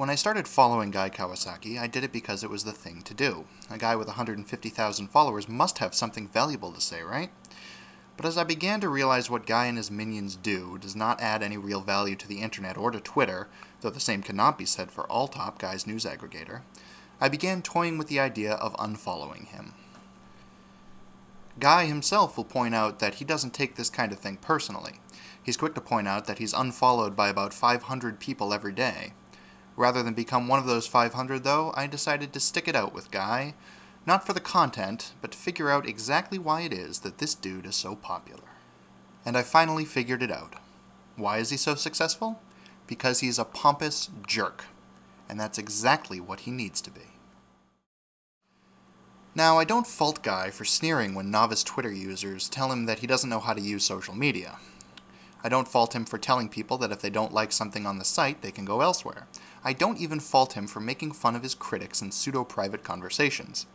When I started following Guy Kawasaki, I did it because it was the thing to do. A guy with 150,000 followers must have something valuable to say, right? But as I began to realize what Guy and his minions do does not add any real value to the internet or to Twitter, though the same cannot be said for Alltop, Guy's news aggregator, I began toying with the idea of unfollowing him. Guy himself will point out that he doesn't take this kind of thing personally. He's quick to point out that he's unfollowed by about 500 people every day. Rather than become one of those 500, though, I decided to stick it out with Guy, not for the content, but to figure out exactly why it is that this dude is so popular. And I finally figured it out. Why is he so successful? Because he's a pompous jerk. And that's exactly what he needs to be. Now, I don't fault Guy for sneering when novice Twitter users tell him that he doesn't know how to use social media. I don't fault him for telling people that if they don't like something on the site, they can go elsewhere. I don't even fault him for making fun of his critics in pseudo-private conversations.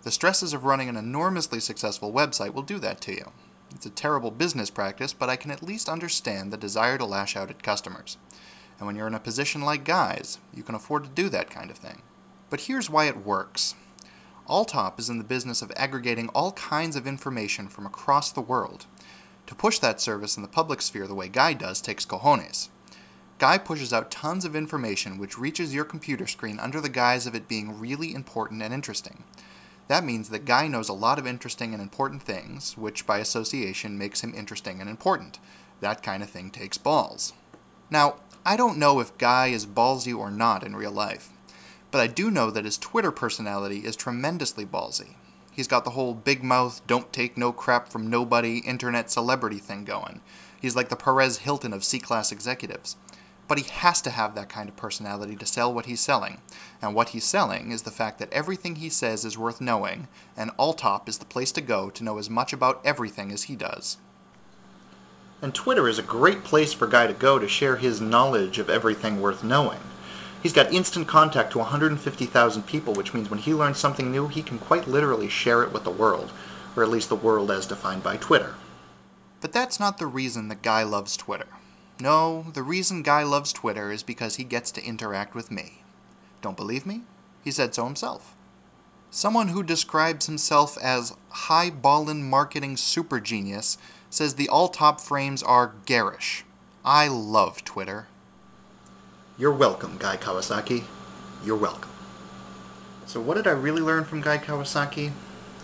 The stresses of running an enormously successful website will do that to you. It's a terrible business practice, but I can at least understand the desire to lash out at customers. And when you're in a position like Guy's, you can afford to do that kind of thing. But here's why it works. Alltop is in the business of aggregating all kinds of information from across the world. To push that service in the public sphere the way Guy does takes cojones. Guy pushes out tons of information which reaches your computer screen under the guise of it being really important and interesting. That means that Guy knows a lot of interesting and important things, which by association makes him interesting and important. That kind of thing takes balls. Now, I don't know if Guy is ballsy or not in real life, but I do know that his Twitter personality is tremendously ballsy. He's got the whole big mouth, don't take no crap from nobody, internet celebrity thing going. He's like the Perez Hilton of C-class executives. But he has to have that kind of personality to sell what he's selling. And what he's selling is the fact that everything he says is worth knowing, and Alltop is the place to go to know as much about everything as he does. And Twitter is a great place for Guy to go to share his knowledge of everything worth knowing. He's got instant contact to 150,000 people, which means when he learns something new, he can quite literally share it with the world, or at least the world as defined by Twitter. But that's not the reason that Guy loves Twitter. No, the reason Guy loves Twitter is because he gets to interact with me. Don't believe me? He said so himself. Someone who describes himself as high-ballin' marketing super genius says the Alltop frames are garish. I love Twitter. You're welcome, Guy Kawasaki. You're welcome. So what did I really learn from Guy Kawasaki?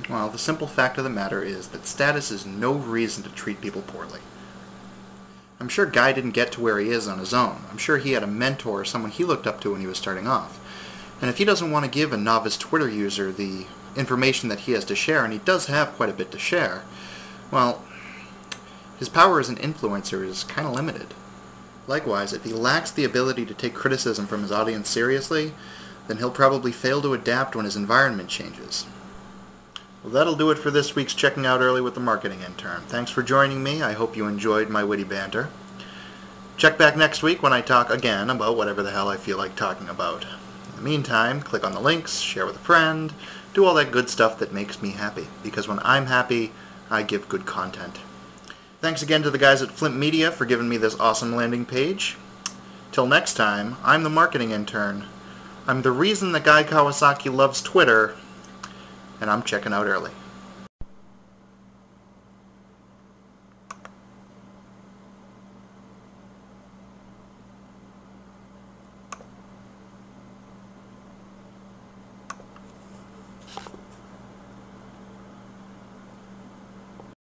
Well, the simple fact of the matter is that status is no reason to treat people poorly. I'm sure Guy didn't get to where he is on his own. I'm sure he had a mentor or someone he looked up to when he was starting off. And if he doesn't want to give a novice Twitter user the information that he has to share, and he does have quite a bit to share, well, his power as an influencer is kind of limited. Likewise, if he lacks the ability to take criticism from his audience seriously, then he'll probably fail to adapt when his environment changes. Well, that'll do it for this week's Checking Out Early with the Marketing Intern. Thanks for joining me. I hope you enjoyed my witty banter. Check back next week when I talk again about whatever the hell I feel like talking about. In the meantime, click on the links, share with a friend, do all that good stuff that makes me happy. Because when I'm happy, I give good content. Thanks again to the guys at Flint Media for giving me this awesome landing page. Till next time, I'm the Marketing Intern. I'm the reason that Guy Kawasaki loves Twitter, and I'm checking out early.